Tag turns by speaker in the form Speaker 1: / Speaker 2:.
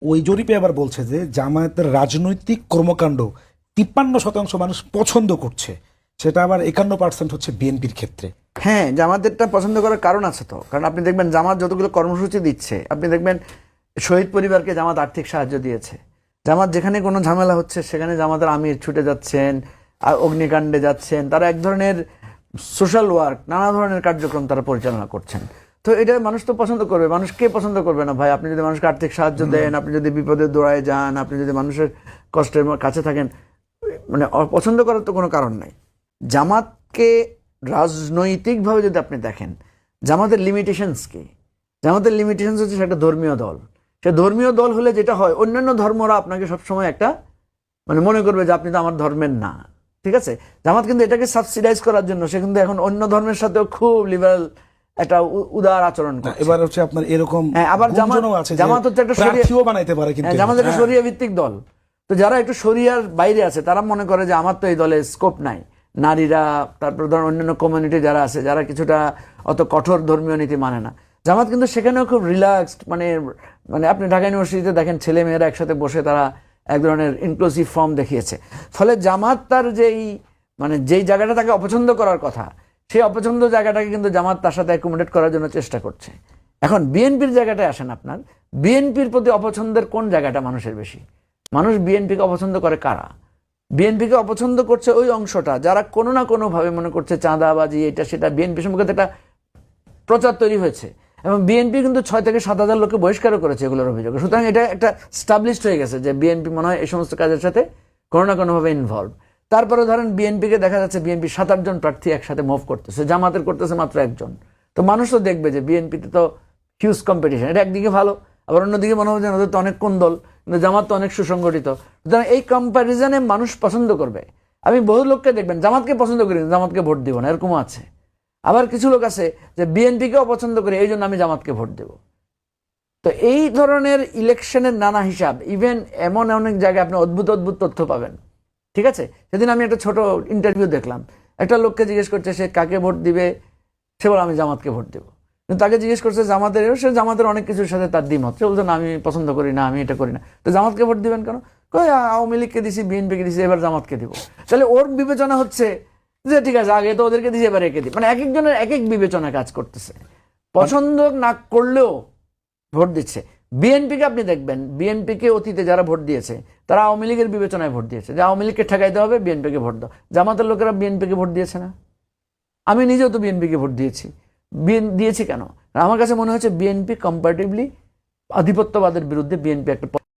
Speaker 1: ওই জরিপে আবার বলছে যে জামায়াতের রাজনৈতিক কর্মকাণ্ড 53% মানুষ পছন্দ করছে, সেটা আবার 51% হচ্ছে বিএনপির ক্ষেত্রে।
Speaker 2: হ্যাঁ, জামাতেরটা পছন্দ করার কারণ আছে তো। কারণ আপনি দেখবেন জামাত যতগুলো কর্মসূচি দিচ্ছে, আপনি দেখবেন শহীদ পরিবারকে জামাত আর্থিক সাহায্য দিয়েছে। জামাত যেখানে কোনো ঝামেলা হচ্ছে সেখানে জামাতের আমির ছুটে যাচ্ছেন, আর অগ্নিকাণ্ডে যাচ্ছেন, তারা এক ধরনের সোশ্যাল ওয়ার্ক, নানা ধরনের কার্যক্রম তারা পরিচালনা করছেন। তো এটা মানুষ তো পছন্দ করবে। মানুষ কে পছন্দ করবে না ভাই? আপনি যদি মানুষকে আর্থিক সাহায্য দেন, আপনি যদি বিপদে দৌড়ায় যান, আপনি যদি মানুষের কষ্টের কাছে থাকেন, মানে অপছন্দ করার তো কোনো কারণ নাই। জামাতকে রাজনৈতিকভাবে যদি আপনি দেখেন, জামাতের লিমিটেশনস কি? জামাতের লিমিটেশনস হচ্ছে সে একটা ধর্মীয় দল। সে ধর্মীয় দল হলে যেটা হয়, অন্যান্য ধর্মরা আপনাকে সবসময় একটা মানে মনে করবে যে আপনি তো আমার ধর্মের না, ঠিক আছে? জামাত কিন্তু এটাকে সাবসিডাইজ করার জন্য সে কিন্তু এখন অন্য ধর্মের সাথেও খুব লিবারাল একটা উদার আচরণ করে।
Speaker 1: এবার হচ্ছে আপনার এরকম
Speaker 2: আবার জামাত হচ্ছে একটা
Speaker 1: প্রার্থীও বানাইতে পারে, কিন্তু
Speaker 2: জামাত একটা শরিয়া ভিত্তিক দল। তো যারা একটু শরিয়ার বাইরে আছে তারা মনে করে যে আমার তো এই দলে স্কোপ নাই। নারীরা, তারপর ধরুন অন্যান্য কমিউনিটি যারা আছে, যারা কিছুটা অত কঠোর ধর্মীয় নীতি মানে না, জামাত কিন্তু সেখানেও খুব রিল্যাক্সড। মানে মানে আপনি ঢাকা ইউনিভার্সিটিতে দেখেন ছেলে মেয়েরা একসাথে বসে তারা এক ধরনের ইনক্লুসিভ ফর্ম দেখিয়েছে। ফলে জামাত তার যেই জায়গাটা তাকে অপছন্দ করার কথা, সেই অপছন্দ জায়গাটাকে কিন্তু জামাত তার সাথে অ্যাকোমোডেট করার জন্য চেষ্টা করছে। এখন বিএনপির জায়গাটায় আসেন আপনার, বিএনপির প্রতি অপছন্দের কোন জায়গাটা মানুষের বেশি? মানুষ বিএনপিকে অপছন্দ করে কারা? বিএনপিকে অপছন্দ করছে ওই অংশটা যারা কোনো না কোনোভাবে মনে করছে চাঁদাবাজি, এটা সেটা। বিএনপি সম্পর্কে একটা প্রচার তৈরি হয়েছে এবং বিএনপি কিন্তু 6 থেকে 7 হাজার লোককে বহিষ্কারও করেছে এগুলোর অভিযোগে। সুতরাং এটা একটা স্টাবলিশড হয়ে গেছে যে বিএনপি মনে হয় এই সমস্ত কাজের সাথে কোনো না কোনোভাবে ইনভলভ। তারপরে ধরেন বিএনপিকে দেখা যাচ্ছে বিএনপি 7-8 জন প্রার্থী একসাথে মুভ করতেছে, জামাতের করতেছে মাত্র একজন। তো মানুষ তো দেখবে যে বিএনপিতে তো হিউজ কম্পিটিশন। এটা একদিকে ভালো, আবার অন্যদিকে মনে হবে যে ওদের তো অনেক কোন দল, কিন্তু জামাত তো অনেক সুসংগঠিত। সুতরাং এই কম্প্যারিজনে মানুষ পছন্দ করবে। আমি বহু লোককে দেখবেন জামাতকে পছন্দ করি, জামাতকে ভোট দিব না, এরকমও আছে। আবার কিছু লোক আছে যে বিএনপিকে অপছন্দ করে, এই জন্য আমি জামাতকে ভোট দেব। তো এই ধরনের ইলেকশনের নানা হিসাব, ইভেন এমন অনেক জায়গায় আপনি অদ্ভুত অদ্ভুত তথ্য পাবেন, ঠিক আছে? সেদিন আমি একটা ছোট ইন্টারভিউ দেখলাম, একটা লোককে জিজ্ঞেস করছে সে কাকে ভোট দিবে, সে বলে আমি জামাতকে ভোট দেবো। কিন্তু তাকে জিজ্ঞেস করছে জামাতের, সে জামাতের অনেক কিছুর সাথে তার দ্বিমত। সে বলছে না, আমি পছন্দ করি না, আমি এটা করি না। তো জামাতকে ভোট দিবেন কেন? আওয়ামী লীগকে দিছি, বিএনপিকে দিছি, এবার জামাতকে দিব। তাহলে ওর বিবেচনা হচ্ছে যে ঠিক আছে, আগে তো ওদেরকে দিছি, এবার একে দিই। মানে এক একজনের এক এক বিবেচনা কাজ করতেছে, পছন্দ না করলেও ভোট দিচ্ছে। বিএনপিকে আপনি দেখবেন, বিএনপিকে অতীতে যারা ভোট দিয়েছে তারা আওয়ামী লীগের বিবেচনায় ভোট দিয়েছে, যে আওয়ামী লীগকে ঠেকাইতে হবে, বিএনপিকে ভোট দাও। জামাতের লোকেরা বিএনপিকে ভোট দিয়েছে না? আমি নিজেও তো বিএনপিকে ভোট দিয়েছি কেন? আমার কাছে মনে হচ্ছে বিএনপি কম্পারেটিভলি আধিপত্যবাদের বিরুদ্ধে বিএনপি একটা